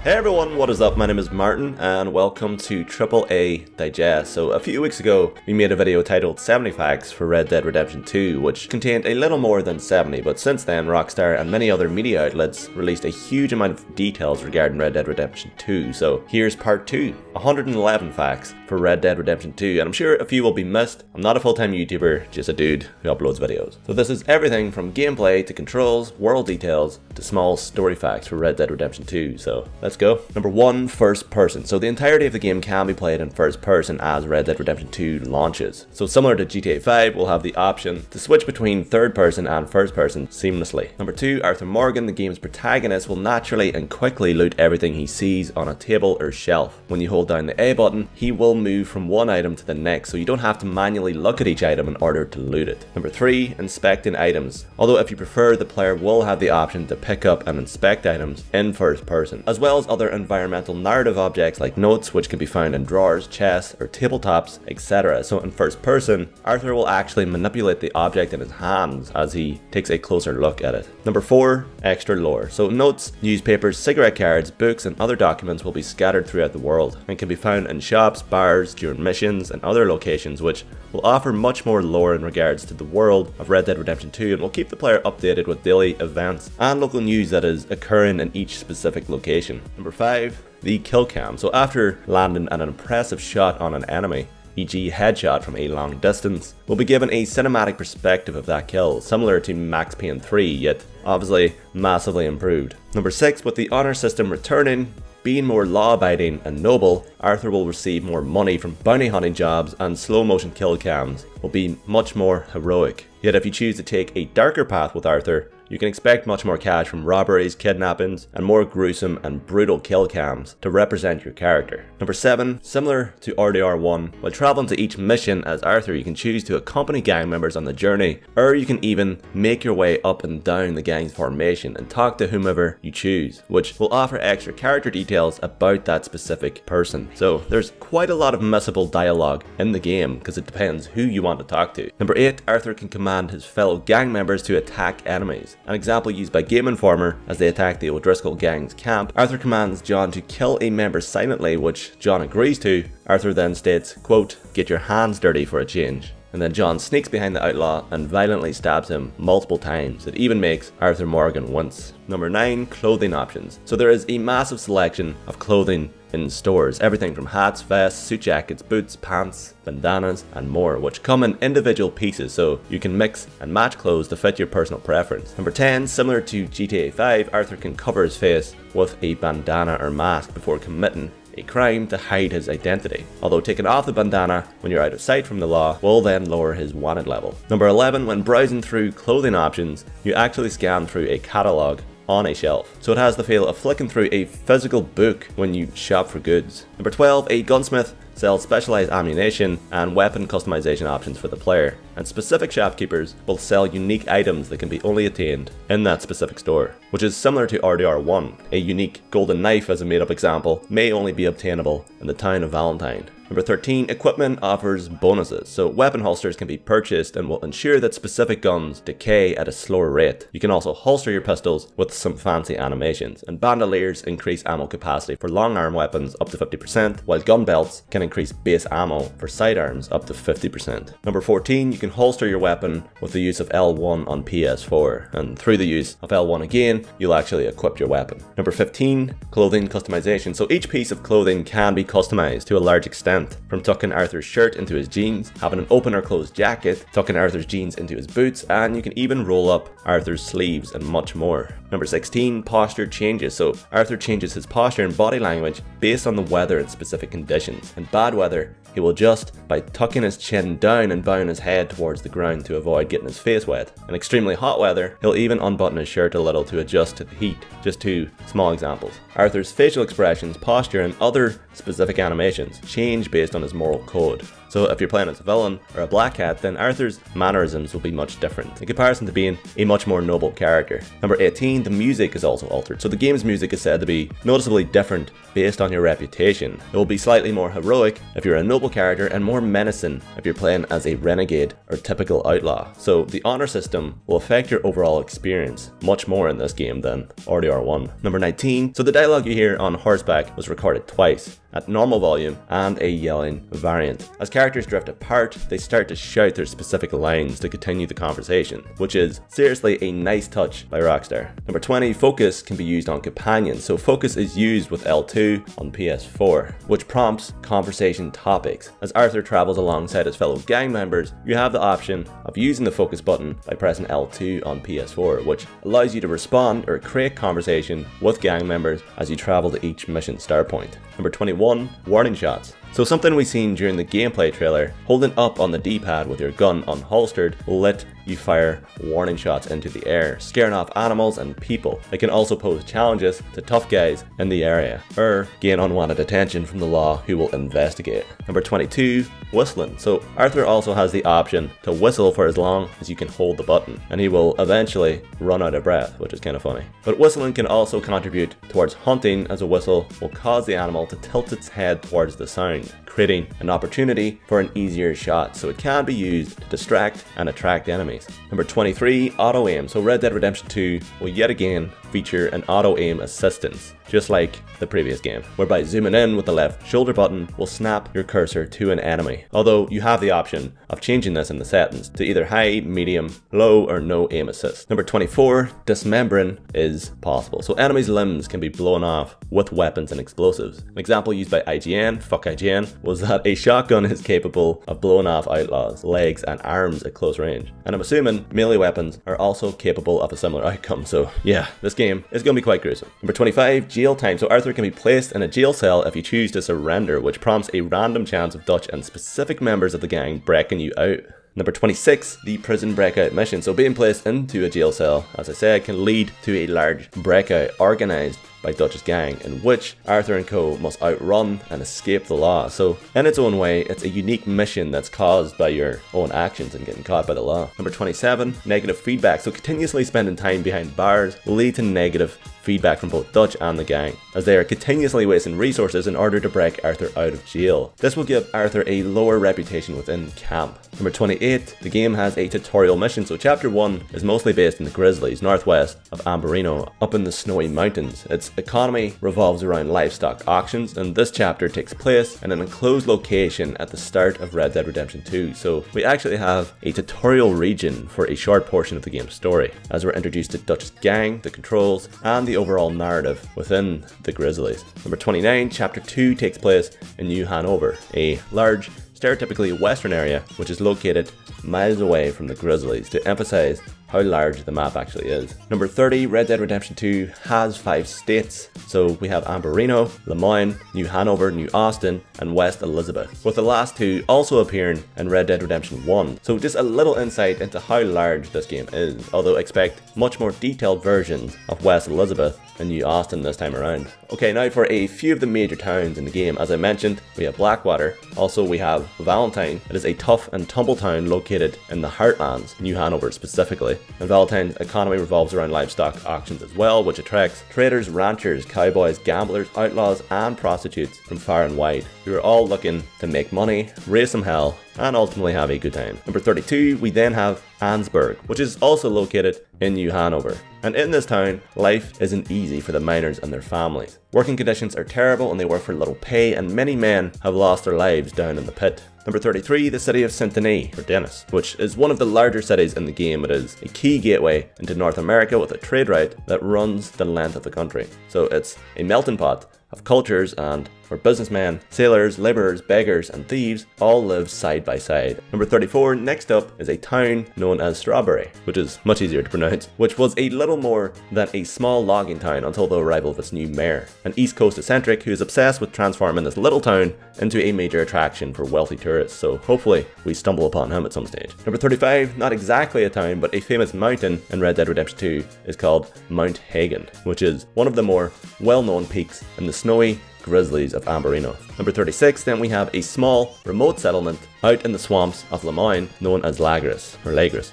Hey everyone, what is up? My name is Martin and welcome to AAA Digest. So a few weeks ago we made a video titled 70 Facts for Red Dead Redemption 2, which contained a little more than 70, but since then Rockstar and many other media outlets released a huge amount of details regarding Red Dead Redemption 2. So here's part 2, 111 facts for Red Dead Redemption 2, and I'm sure a few will be missed. I'm not a full-time YouTuber, just a dude who uploads videos. So this is everything from gameplay to controls, world details, to small story facts for Red Dead Redemption 2, so let's go. Number 1, first person. So the entirety of the game can be played in first person as Red Dead Redemption 2 launches. So similar to GTA 5, we'll have the option to switch between third person and first person seamlessly. Number 2, Arthur Morgan, the game's protagonist, will naturally and quickly loot everything he sees on a table or shelf. When you hold down the A button, he will move from one item to the next, so you don't have to manually look at each item in order to loot it. Number 3, inspecting items. Although if you prefer, the player will have the option to pick up and inspect items in first person, as well as other environmental narrative objects like notes, which can be found in drawers, chests, or tabletops, etc. So in first person, Arthur will actually manipulate the object in his hands as he takes a closer look at it. Number 4, extra lore. So notes, newspapers, cigarette cards, books, and other documents will be scattered throughout the world and can be found in shops, bars, during missions, and other locations, which will offer much more lore in regards to the world of Red Dead Redemption 2 and will keep the player updated with daily events and local news that is occurring in each specific location. Number 5, the kill cam. So after landing an impressive shot on an enemy, e.g. headshot from a long distance, will be given a cinematic perspective of that kill, similar to Max Payne 3, yet obviously massively improved. Number 6, with the honor system returning, being more law-abiding and noble, Arthur will receive more money from bounty hunting jobs, and slow motion kill cams will be much more heroic. Yet if you choose to take a darker path with Arthur, you can expect much more cash from robberies, kidnappings, and more gruesome and brutal kill cams to represent your character. Number 7, similar to rdr2, while traveling to each mission as Arthur, you can choose to accompany gang members on the journey, or you can even make your way up and down the gang's formation and talk to whomever you choose, which will offer extra character details about that specific person. So there's quite a lot of missable dialogue in the game because it depends who you want to talk to. Number 8, Arthur can command his fellow gang members to attack enemies. An example used by Game Informer as they attack the O'Driscoll gang's camp, Arthur commands John to kill a member silently, which John agrees to. Arthur then states, quote, "Get your hands dirty for a change." And then John sneaks behind the outlaw and violently stabs him multiple times. It even makes Arthur Morgan wince. Number 9, clothing options. So there is a massive selection of clothing in stores, everything from hats, vests, suit jackets, boots, pants, bandanas, and more, which come in individual pieces, so you can mix and match clothes to fit your personal preference. Number 10, similar to GTA 5, Arthur can cover his face with a bandana or mask before committing a crime to hide his identity, although taking off the bandana when you're out of sight from the law will then lower his wanted level. Number 11, when browsing through clothing options, you actually scan through a catalogue on a shelf, so it has the feel of flicking through a physical book when you shop for goods. Number 12, a gunsmith sells specialized ammunition and weapon customization options for the player, and specific shopkeepers will sell unique items that can be only attained in that specific store, which is similar to rdr2. A unique golden knife, as a made up example, may only be obtainable in the town of Valentine. Number 13, equipment offers bonuses. So weapon holsters can be purchased and will ensure that specific guns decay at a slower rate. You can also holster your pistols with some fancy animations, and bandoliers increase ammo capacity for long arm weapons up to 50%, while gun belts can increase base ammo for sidearms up to 50%. Number 14, you can holster your weapon with the use of L1 on PS4, and through the use of L1 again, you'll actually equip your weapon. Number 15, clothing customization. So each piece of clothing can be customized to a large extent, from tucking Arthur's shirt into his jeans, having an open or closed jacket, tucking Arthur's jeans into his boots, and you can even roll up Arthur's sleeves and much more. Number 16, posture changes. So Arthur changes his posture and body language based on the weather and specific conditions. In bad weather, he will adjust by tucking his chin down and bowing his head towards the ground to avoid getting his face wet. In extremely hot weather, he'll even unbutton his shirt a little to adjust to the heat. Just 2 small examples. Arthur's facial expressions, posture, and other specific animations change based on his moral code. So if you're playing as a villain or a black cat, then Arthur's mannerisms will be much different in comparison to being a much more noble character. Number 18, the music is also altered. So the game's music is said to be noticeably different based on your reputation. It will be slightly more heroic if you're a noble character and more menacing if you're playing as a renegade or typical outlaw. So the honor system will affect your overall experience much more in this game than rdr1. Number 19, so the dialogue you hear on horseback was recorded twice, at normal volume and a yelling variant. As characters drift apart, they start to shout their specific lines to continue the conversation, which is seriously a nice touch by Rockstar. Number 20, focus can be used on companions. So focus is used with L2 on PS4, which prompts conversation topics. As Arthur travels alongside his fellow gang members, you have the option of using the focus button by pressing L2 on PS4, which allows you to respond or create conversation with gang members as you travel to each mission start point. Number 21, warning shots. So something we've seen during the gameplay trailer, holding up on the D-pad with your gun unholstered will let you fire warning shots into the air, scaring off animals and people. It can also pose challenges to tough guys in the area, or gain unwanted attention from the law who will investigate. Number 22, whistling. So Arthur also has the option to whistle for as long as you can hold the button, and he will eventually run out of breath, which is kind of funny. But whistling can also contribute towards hunting, as a whistle will cause the animal to tilt its head towards the sound, creating an opportunity for an easier shot, so it can be used to distract and attract enemies. Number 23, auto aim. So Red Dead Redemption 2 will yet again feature an auto aim assistance, just like the previous game, whereby zooming in with the left shoulder button will snap your cursor to an enemy. Although you have the option of changing this in the settings to either high, medium, low, or no aim assist. Number 24, dismembering is possible. So enemies' limbs can be blown off with weapons and explosives. An example used by IGN, fuck IGN, was that a shotgun is capable of blowing off outlaws' legs and arms at close range. And I'm assuming melee weapons are also capable of a similar outcome. So yeah, this game is going to be quite gruesome. Number 25, jail time. So Arthur can be placed in a jail cell if you choose to surrender, which prompts a random chance of Dutch and specific members of the gang breaking you out. Number 26, the prison breakout mission. So being placed into a jail cell, as I said, can lead to a large breakout organized by Dutch's gang, in which Arthur and co must outrun and escape the law. So in its own way, it's a unique mission that's caused by your own actions and getting caught by the law. Number 27, negative feedback. So continuously spending time behind bars will lead to negative feedback from both Dutch and the gang, as they are continuously wasting resources in order to break Arthur out of jail. This will give Arthur a lower reputation within camp. Number 28, the game has a tutorial mission. So chapter 1 is mostly based in the Grizzlies, northwest of Ambarino, up in the snowy mountains. Its economy revolves around livestock auctions, and this chapter takes place in an enclosed location at the start of Red Dead Redemption 2. So we actually have a tutorial region for a short portion of the game's story, as we're introduced to Dutch's gang, the controls, and the overall narrative within the Grizzlies. Number 29, chapter 2 takes place in New Hanover, a large, stereotypically western area which is located miles away from the Grizzlies, to emphasize how large the map actually is. Number 30, Red Dead Redemption 2 has 5 states. So we have Ambarino, Lemoyne, New Hanover, New Austin, and West Elizabeth, with the last 2 also appearing in Red Dead Redemption 1. So just a little insight into how large this game is, although expect much more detailed versions of West Elizabeth and New Austin this time around. Okay, now for a few of the major towns in the game. As I mentioned, we have Blackwater. Also we have Valentine. It is a tough and tumble town located in the Heartlands, New Hanover specifically. And Valentine's economy revolves around livestock auctions as well, which attracts traders, ranchers, cowboys, gamblers, outlaws, and prostitutes from far and wide, who are all looking to make money, raise some hell, and ultimately have a good time. Number 32, we then have Ansburg, which is also located in New Hanover. And in this town, life isn't easy for the miners and their families. Working conditions are terrible and they work for little pay, and many men have lost their lives down in the pit. Number 33, the city of Saint-Denis, or Dennis, which is one of the larger cities in the game. It is a key gateway into North America with a trade route that runs the length of the country. So it's a melting pot of cultures, and where businessmen, sailors, labourers, beggars, and thieves all live side by side. Number 34, next up is a town known as Strawberry, which is much easier to pronounce, which was a little more than a small logging town until the arrival of its new mayor, an East Coast eccentric who is obsessed with transforming this little town into a major attraction for wealthy tourists, so hopefully we stumble upon him at some stage. Number 35, not exactly a town, but a famous mountain in Red Dead Redemption 2 is called Mount Hagen, which is one of the more well-known peaks in the snowy grizzlies of Amberino. Number 36, then we have a small, remote settlement out in the swamps of Lemoyne known as Lagris.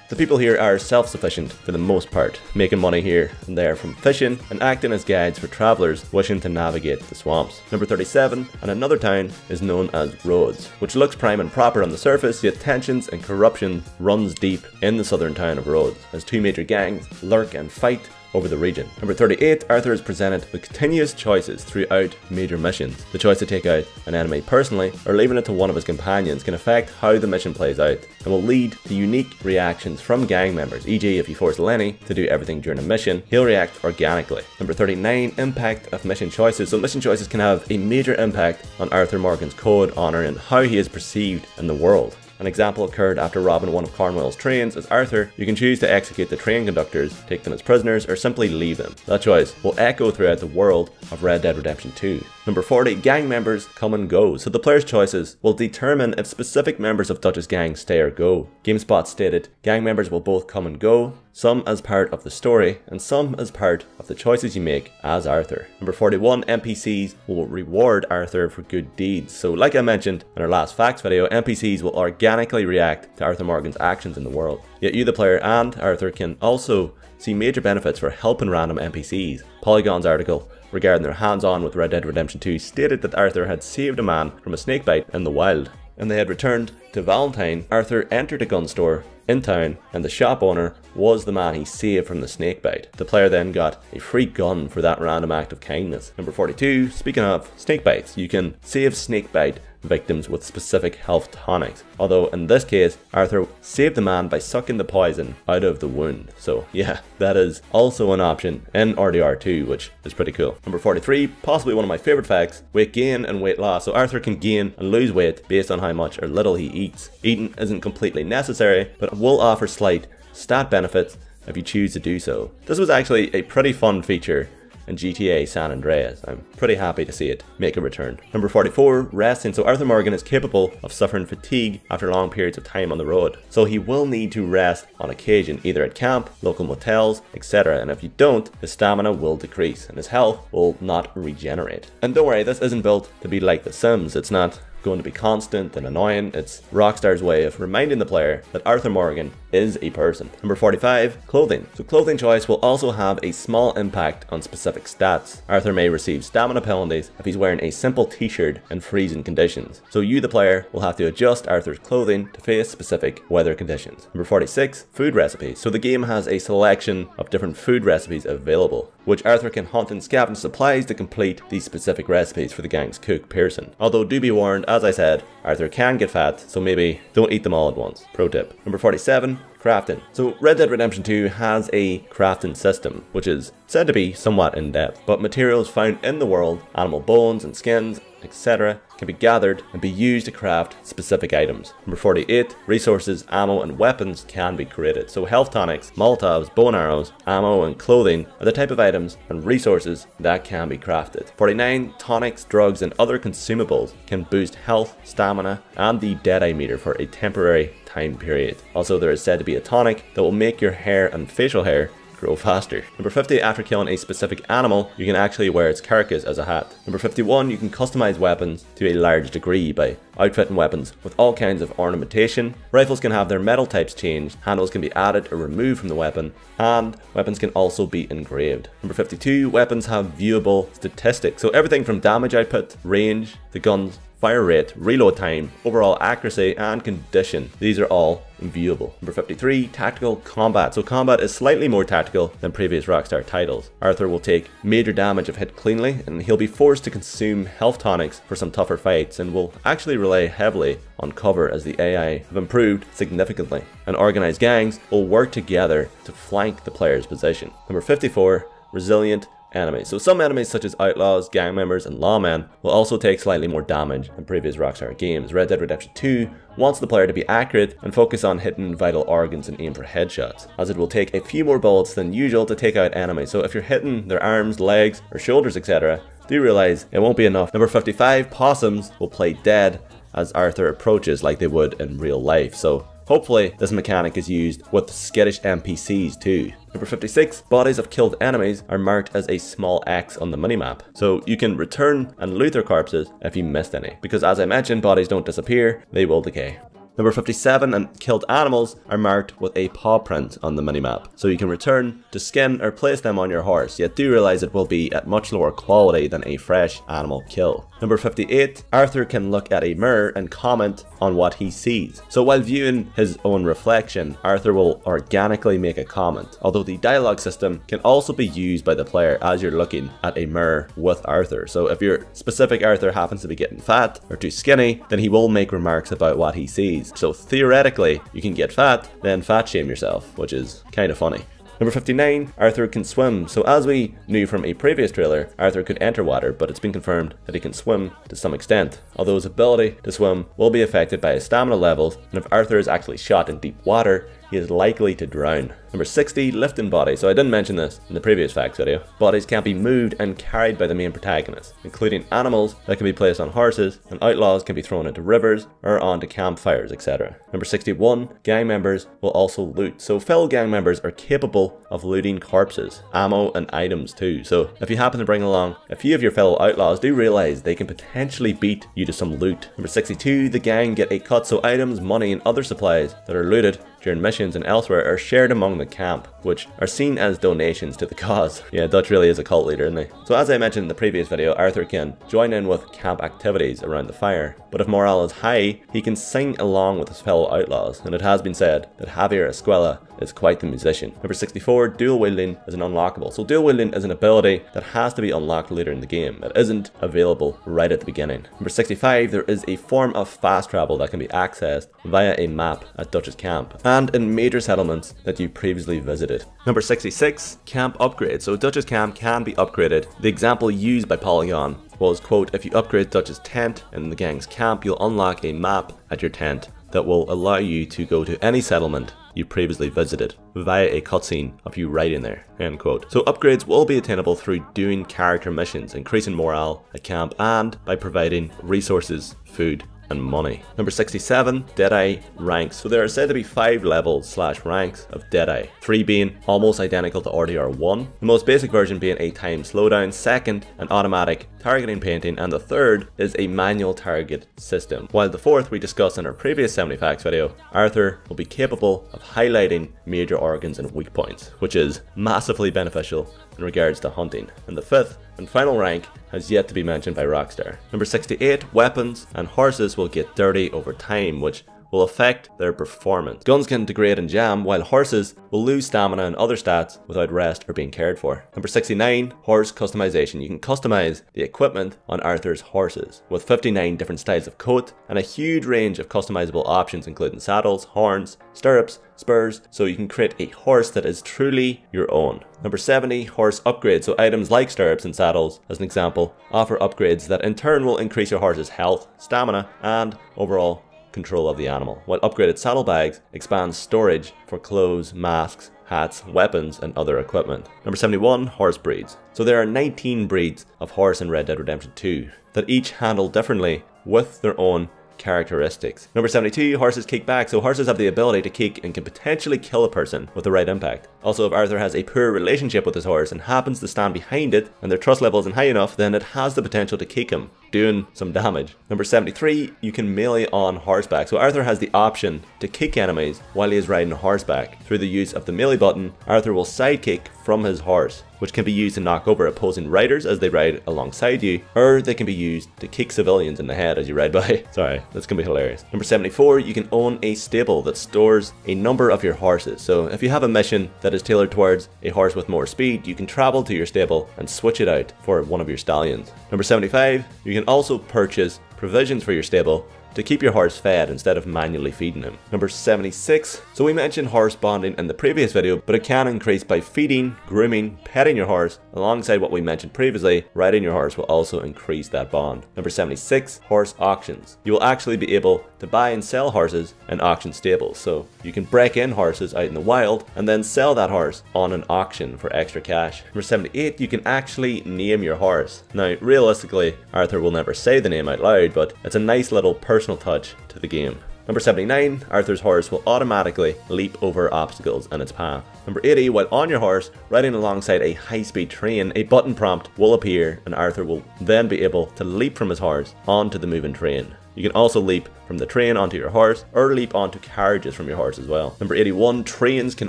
The people here are self-sufficient for the most part, making money here and there from fishing and acting as guides for travellers wishing to navigate the swamps. Number 37, and another town is known as Rhodes, which looks prime and proper on the surface, yet tensions and corruption runs deep in the southern town of Rhodes, as two major gangs lurk and fight over the region. Number 38, Arthur is presented with continuous choices throughout major missions. The choice to take out an enemy personally or leaving it to one of his companions can affect how the mission plays out and will lead to unique reactions from gang members, e.g. if you force Lenny to do everything during a mission, he'll react organically. Number 39, impact of mission choices. So mission choices can have a major impact on Arthur Morgan's code, honour and how he is perceived in the world. An example occurred after robbing one of Cornwall's trains. As Arthur, you can choose to execute the train conductors, take them as prisoners, or simply leave them. That choice will echo throughout the world of Red Dead Redemption 2. Number 40, gang members come and go. So the player's choices will determine if specific members of Dutch's gang stay or go. GameSpot stated, gang members will both come and go, some as part of the story, and some as part of the choices you make as Arthur. Number 41, NPCs will reward Arthur for good deeds. So like I mentioned in our last facts video, NPCs will organically react to Arthur Morgan's actions in the world. Yet you, the player, and Arthur can also see major benefits for helping random NPCs. Polygon's article regarding their hands-on with Red Dead Redemption 2 stated that Arthur had saved a man from a snakebite in the wild, and they had returned to Valentine. Arthur entered a gun store in town, and the shop owner was the man he saved from the snakebite. The player then got a free gun for that random act of kindness. Number 42, speaking of snakebites, you can save snakebite victims with specific health tonics, although in this case Arthur saved the man by sucking the poison out of the wound. So yeah, that is also an option in rdr2, which is pretty cool. Number 43, possibly one of my favorite facts, weight gain and weight loss. So Arthur can gain and lose weight based on how much or little he eats. Eating isn't completely necessary, but it will offer slight stat benefits if you choose to do so. This was actually a pretty fun feature in GTA San Andreas. I'm pretty happy to see it make a return. Number 44, resting. So Arthur Morgan is capable of suffering fatigue after long periods of time on the road. So he will need to rest on occasion, either at camp, local motels, etc. And if you don't, his stamina will decrease and his health will not regenerate. And don't worry, this isn't built to be like The Sims. It's not going to be constant and annoying. It's Rockstar's way of reminding the player that Arthur Morgan is a person. Number 45, clothing. So clothing choice will also have a small impact on specific stats. Arthur may receive stamina penalties if he's wearing a simple t-shirt in freezing conditions. So you, the player, will have to adjust Arthur's clothing to face specific weather conditions. Number 46, food recipes. So the game has a selection of different food recipes available, which Arthur can hunt and scavenge supplies to complete these specific recipes for the gang's cook, Pearson. Although do be warned, as I said, Arthur can get fat, so maybe don't eat them all at once. Pro tip. Number 47, crafting. So Red Dead Redemption 2 has a crafting system, which is said to be somewhat in-depth, but materials found in the world, animal bones and skins, etc., can be gathered and be used to craft specific items. Number 48, resources, ammo and weapons can be created. So health tonics, Molotovs, bow and arrows, ammo and clothing are the type of items and resources that can be crafted. 49, tonics, drugs and other consumables can boost health, stamina and the Deadeye meter for a temporary time period. Also, there is said to be a tonic that will make your hair and facial hair grow faster. Number 50, after killing a specific animal, you can actually wear its carcass as a hat. Number 51, you can customize weapons to a large degree by outfitting weapons with all kinds of ornamentation. Rifles can have their metal types changed, handles can be added or removed from the weapon, and weapons can also be engraved. Number 52, weapons have viewable statistics. So everything from damage output, range, the gun's fire rate, reload time, overall accuracy and condition. These are all viewable. Number 53, tactical combat. So combat is slightly more tactical than previous Rockstar titles. Arthur will take major damage if hit cleanly, and he'll be forced to consume health tonics for some tougher fights, and will actually rely heavily on cover as the AI have improved significantly. And organized gangs will work together to flank the player's position. Number 54, resilient enemies. So some enemies such as outlaws, gang members and lawmen will also take slightly more damage than previous Rockstar games. Red Dead Redemption 2 wants the player to be accurate and focus on hitting vital organs and aim for headshots, as it will take a few more bullets than usual to take out enemies. So if you're hitting their arms, legs or shoulders, etc., do realize it won't be enough. Number 55, possums will play dead as Arthur approaches like they would in real life. So Hopefully this mechanic is used with skittish NPCs too. Number 56, bodies of killed enemies are marked as a small X on the minimap, so you can return and loot their corpses if you missed any, because as I mentioned, bodies don't disappear, they will decay. Number 57, and killed animals are marked with a paw print on the minimap, so you can return to skin or place them on your horse, yet do realise it will be at much lower quality than a fresh animal kill. Number 58, Arthur can look at a mirror and comment on what he sees. So while viewing his own reflection, Arthur will organically make a comment, although the dialogue system can also be used by the player as you're looking at a mirror with Arthur. So if your specific Arthur happens to be getting fat or too skinny, then he will make remarks about what he sees. So theoretically, you can get fat, then fat shame yourself, which is kind of funny. Number 59, Arthur can swim. So as we knew from a previous trailer, Arthur could enter water, but it's been confirmed that he can swim to some extent. Although his ability to swim will be affected by his stamina levels, and if Arthur is actually shot in deep water, he is likely to drown. Number 60, lifting body. So I didn't mention this in the previous facts video. Bodies can be moved and carried by the main protagonist, including animals that can be placed on horses, and outlaws can be thrown into rivers or onto campfires, etc. Number 61, gang members will also loot. So fellow gang members are capable of looting corpses, ammo and items too. So if you happen to bring along a few of your fellow outlaws, do realize they can potentially beat you to some loot. Number 62, the gang get a cut, so items, money and other supplies that are looted during missions and elsewhere are shared among the camp, which are seen as donations to the cause. Yeah, Dutch really is a cult leader, isn't he? So as I mentioned in the previous video, Arthur can join in with camp activities around the fire, but if morale is high, he can sing along with his fellow outlaws, and it has been said that Javier Escuela is quite the musician. Number 64, dual wielding is an unlockable. So dual wielding is an ability that has to be unlocked later in the game. It isn't available right at the beginning. Number 65, there is a form of fast travel that can be accessed via a map at Dutch's camp and in major settlements that you previously visited. Number 66, camp upgrades. So Dutch's camp can be upgraded. The example used by Polygon was, quote, if you upgrade Dutch's tent in the gang's camp, you'll unlock a map at your tent that will allow you to go to any settlement you previously visited via a cutscene of you riding there, end quote. So upgrades will be attainable through doing character missions, increasing morale at camp, and by providing resources, food, and money. Number 67, Deadeye ranks. So there are said to be 5 levels / ranks of Deadeye, 3 being almost identical to rdr1, the most basic version being a time slowdown, second an automatic targeting painting, and the third is a manual target system. While the fourth we discussed in our previous 70 facts video, Arthur will be capable of highlighting major organs and weak points, which is massively beneficial in regards to hunting. And the fifth and final rank has yet to be mentioned by Rockstar. Number 68, weapons and horses will get dirty over time, which will affect their performance. Guns can degrade and jam, while horses will lose stamina and other stats without rest or being cared for. Number 69, horse customization. You can customize the equipment on Arthur's horses with 59 different styles of coat and a huge range of customizable options, including saddles, horns, stirrups, spurs, so you can create a horse that is truly your own. Number 70, horse upgrades. So items like stirrups and saddles, as an example, offer upgrades that in turn will increase your horse's health, stamina, and overall control of the animal, while upgraded saddlebags expand storage for clothes, masks, hats, weapons, and other equipment. Number 71, horse breeds. So there are 19 breeds of horse in Red Dead Redemption 2 that each handle differently with their own characteristics. Number 72, horses kick back. So horses have the ability to kick and can potentially kill a person with the right impact. Also, if Arthur has a poor relationship with his horse and happens to stand behind it and their trust level isn't high enough, then it has the potential to kick him, doing some damage. Number 73, you can melee on horseback. So Arthur has the option to kick enemies while he is riding horseback. Through the use of the melee button, Arthur will sidekick from his horse, which can be used to knock over opposing riders as they ride alongside you, or they can be used to kick civilians in the head as you ride by. Sorry, that's gonna be hilarious. Number 74, you can own a stable that stores a number of your horses. So if you have a mission that is tailored towards a horse with more speed, you can travel to your stable and switch it out for one of your stallions. Number 75, you can also purchase provisions for your stable to keep your horse fed instead of manually feeding him. Number 76. So we mentioned horse bonding in the previous video, but it can increase by feeding, grooming, petting your horse. Alongside what we mentioned previously, riding your horse will also increase that bond. Number 76, horse auctions. You will actually be able to buy and sell horses in auction stables. So you can break in horses out in the wild and then sell that horse on an auction for extra cash. Number 78, you can actually name your horse. Now, realistically, Arthur will never say the name out loud, but it's a nice little personal touch to the game. Number 79, Arthur's horse will automatically leap over obstacles in its path. Number 80, while on your horse, riding alongside a high-speed train, a button prompt will appear and Arthur will then be able to leap from his horse onto the moving train. You can also leap from the train onto your horse or leap onto carriages from your horse as well. Number 81, trains can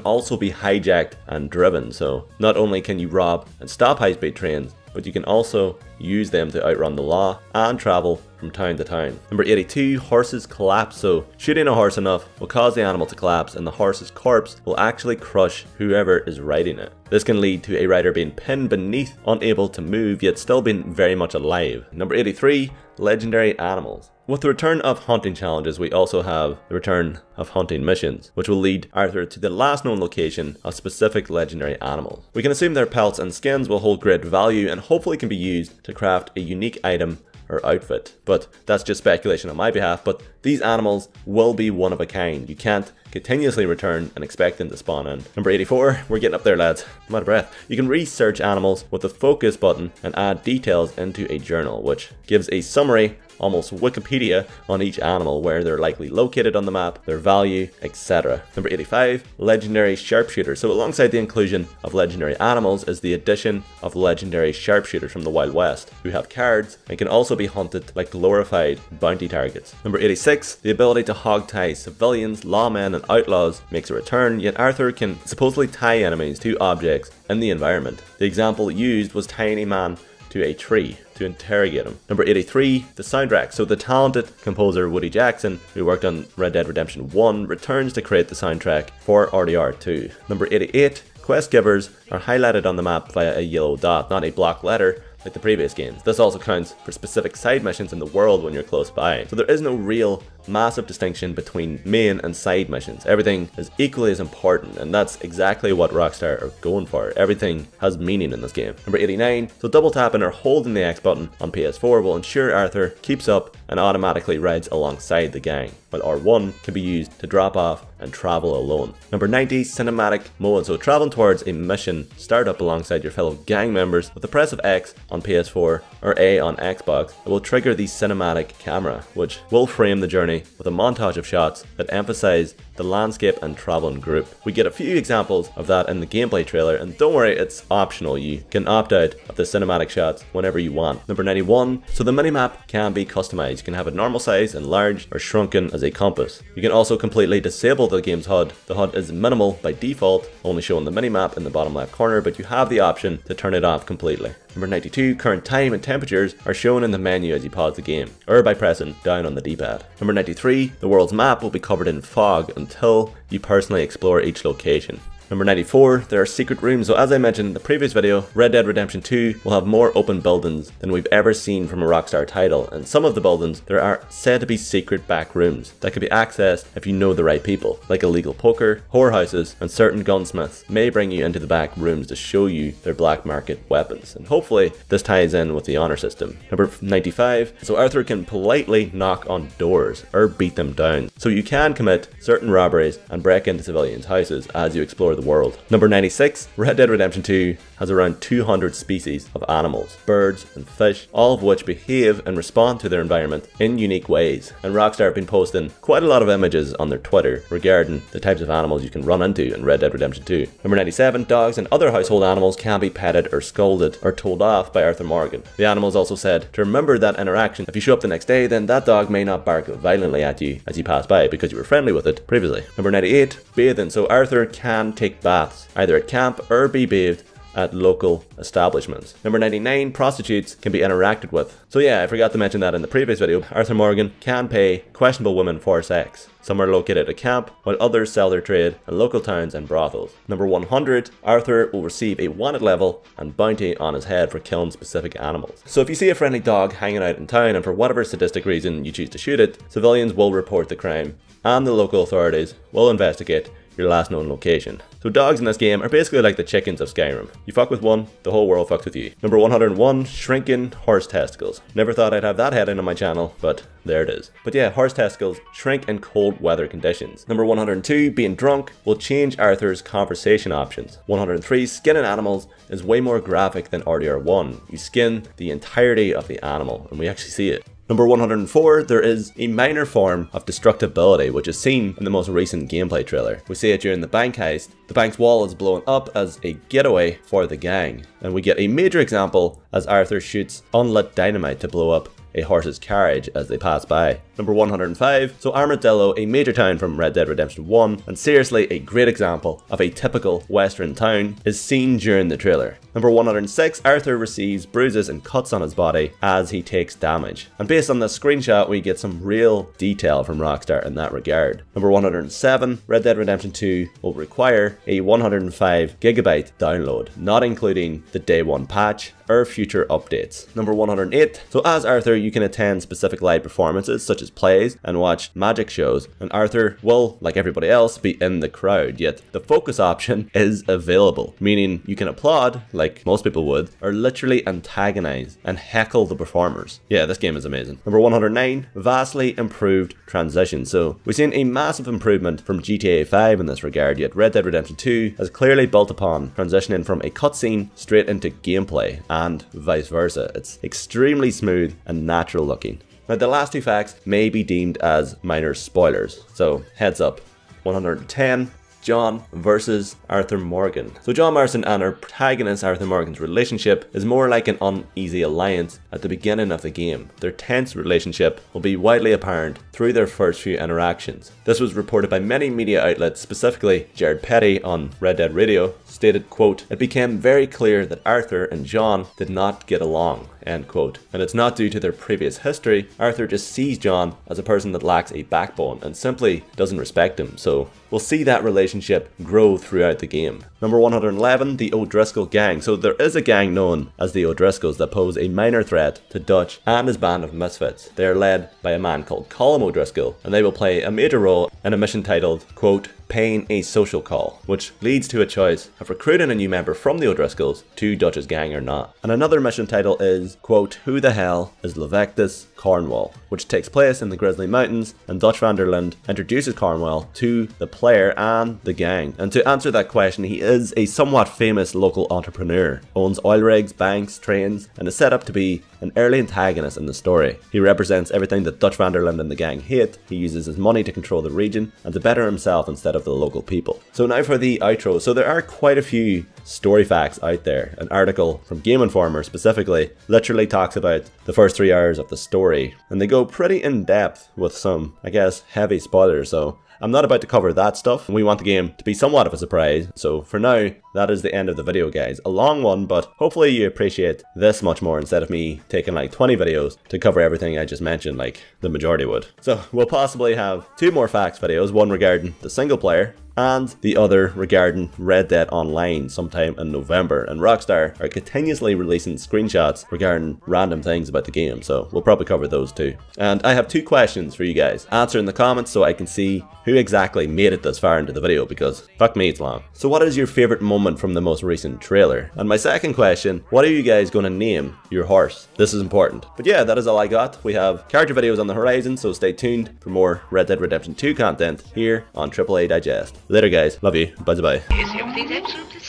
also be hijacked and driven. So not only can you rob and stop high-speed trains, but you can also use them to outrun the law and travel from town to town. Number 82, horses collapse. So shooting a horse enough will cause the animal to collapse and the horse's corpse will actually crush whoever is riding it. This can lead to a rider being pinned beneath, unable to move, yet still being very much alive. Number 83, legendary animals. With the return of hunting challenges, we also have the return of hunting missions, which will lead Arthur to the last known location of specific legendary animals. We can assume their pelts and skins will hold great value and hopefully can be used to craft a unique item or outfit, but that's just speculation on my behalf. But these animals will be one of a kind. You can't continuously return and expect them to spawn in. Number 84, we're getting up there, lads. I'm out of breath. You can research animals with the focus button and add details into a journal, which gives a summary, almost Wikipedia, on each animal, where they're likely located on the map, their value, etc. Number 85, legendary sharpshooters. So alongside the inclusion of legendary animals is the addition of legendary sharpshooters from the Wild West, who have cards and can also be hunted like glorified bounty targets. Number 86, the ability to hog tie civilians, lawmen and outlaws makes a return, yet Arthur can supposedly tie enemies to objects in the environment. The example used was tying a man to a tree to interrogate him. Number 83, the soundtrack. So the talented composer Woody Jackson, who worked on Red Dead Redemption 1, returns to create the soundtrack for rdr2. Number 88, quest givers are highlighted on the map via a yellow dot, not a block letter like the previous games. This also counts for specific side missions in the world when you're close by. So there is no real massive distinction between main and side missions. Everything is equally as important, and that's exactly what Rockstar are going for. Everything has meaning in this game. Number 89, so double tapping or holding the X button on PS4 will ensure Arthur keeps up and automatically rides alongside the gang, while R1 can be used to drop off and travel alone. Number 90, cinematic mode. So traveling towards a mission, start up alongside your fellow gang members with the press of X on PS4 or A on Xbox. It will trigger the cinematic camera, which will frame the journey with a montage of shots that emphasize the landscape and traveling group. We get a few examples of that in the gameplay trailer, and don't worry, it's optional. You can opt out of the cinematic shots whenever you want. Number 91, so the minimap can be customized. You can have it normal size, enlarged, or shrunken as a compass. You can also completely disable the game's HUD. The HUD is minimal by default, only showing the minimap in the bottom left corner, but you have the option to turn it off completely. Number 92, current time and temperatures are shown in the menu as you pause the game, or by pressing down on the D-pad. Number 93, the world's map will be covered in fog until you personally explore each location. Number 94, there are secret rooms. So as I mentioned in the previous video, Red Dead Redemption 2 will have more open buildings than we've ever seen from a Rockstar title, and some of the buildings there are said to be secret back rooms that can be accessed if you know the right people, like illegal poker, whorehouses, and certain gunsmiths may bring you into the back rooms to show you their black market weapons, and hopefully this ties in with the honor system. Number 95, so Arthur can politely knock on doors or beat them down, so you can commit certain robberies and break into civilians' houses as you explore the world. Number 96, Red Dead Redemption 2 has around 200 species of animals, birds and fish, all of which behave and respond to their environment in unique ways. And Rockstar have been posting quite a lot of images on their Twitter regarding the types of animals you can run into in Red Dead Redemption 2. Number 97, dogs and other household animals can be petted or scolded or told off by Arthur Morgan. The animals also said to remember that interaction. If you show up the next day, then that dog may not bark violently at you as you pass by because you were friendly with it previously. Number 98, bathing. So Arthur can take baths, either at camp or be bathed at local establishments. Number 99, prostitutes can be interacted with. So yeah, I forgot to mention that in the previous video. Arthur Morgan can pay questionable women for sex. Some are located at camp, while others sell their trade in local towns and brothels. Number 100, Arthur will receive a wanted level and bounty on his head for killing specific animals. So if you see a friendly dog hanging out in town and for whatever sadistic reason you choose to shoot it, civilians will report the crime and the local authorities will investigate your last known location. So dogs in this game are basically like the chickens of Skyrim. You fuck with one, the whole world fucks with you. Number 101, shrinking horse testicles. Never thought I'd have that heading on my channel, but there it is. But yeah, horse testicles shrink in cold weather conditions. Number 102, being drunk will change Arthur's conversation options. 103, skinning animals is way more graphic than RDR1. You skin the entirety of the animal, and we actually see it. Number 104, there is a minor form of destructibility which is seen in the most recent gameplay trailer. We see it during the bank heist. The bank's wall is blown up as a getaway for the gang, and we get a major example as Arthur shoots unlit dynamite to blow up a horse's carriage as they pass by. Number 105, so Armadillo, a major town from Red Dead Redemption 1, and seriously a great example of a typical western town, is seen during the trailer. Number 106, Arthur receives bruises and cuts on his body as he takes damage. And based on this screenshot, we get some real detail from Rockstar in that regard. Number 107, Red Dead Redemption 2 will require a 105 gigabyte download, not including the day one patch or future updates. Number 108, so as Arthur, you can attend specific live performances such as plays and watch magic shows, and Arthur will, like everybody else, be in the crowd, yet the focus option is available, meaning you can applaud, like most people would, or literally antagonize and heckle the performers. Yeah, this game is amazing. Number 109, vastly improved transition. So we've seen a massive improvement from GTA 5 in this regard, yet Red Dead Redemption 2 has clearly built upon transitioning from a cutscene straight into gameplay, and vice versa. It's extremely smooth and natural looking. Now the last two facts may be deemed as minor spoilers, so heads up. 110, John versus Arthur Morgan. So John Marston and our protagonist Arthur Morgan's relationship is more like an uneasy alliance at the beginning of the game. Their tense relationship will be widely apparent through their first few interactions. This was reported by many media outlets, specifically Jared Petty on Red Dead Radio, stated, quote, "It became very clear that Arthur and John did not get along," end quote. And it's not due to their previous history. Arthur just sees John as a person that lacks a backbone and simply doesn't respect him, so we'll see that relationship grow throughout the game. Number 111, the O'Driscoll gang. So there is a gang known as the O'Driscolls that pose a minor threat to Dutch and his band of misfits. They are led by a man called Colm O'Driscoll, and they will play a major role in a mission titled, quote, "Paying a Social Call," which leads to a choice of recruiting a new member from the O'Driscolls to Dutch's gang or not. And another mission title is, quote, "Who the hell is Levectus Cornwall?" which takes place in the Grizzly Mountains, and Dutch van der Linde introduces Cornwall to the player and the gang. And to answer that question, he is a somewhat famous local entrepreneur, owns oil rigs, banks, trains, and is set up to be an early antagonist in the story. He represents everything that Dutch van der Linde and the gang hate. He uses his money to control the region and to better himself instead of the local people. So now for the outro. So there are quite a few story facts out there. An article from Game Informer specifically literally talks about the first 3 hours of the story, and they go pretty in depth with some, I guess, heavy spoilers. So I'm not about to cover that stuff. We want the game to be somewhat of a surprise. So for now, that is the end of the video, guys. A long one, but hopefully you appreciate this much more instead of me taking like 20 videos to cover everything I just mentioned like the majority would. So we'll possibly have 2 more facts videos, one regarding the single player and the other regarding Red Dead Online sometime in November. And Rockstar are continuously releasing screenshots regarding random things about the game, so we'll probably cover those too. And I have 2 questions for you guys. Answer in the comments so I can see who exactly made it this far into the video, because fuck me, it's long. So what is your favorite moment from the most recent trailer? And my second question, what are you guys going to name your horse? This is important. But yeah, that is all I got. We have character videos on the horizon, so stay tuned for more Red Dead Redemption 2 content here on AAA Digest. Later guys, love you, bye bye. Is everything absolutely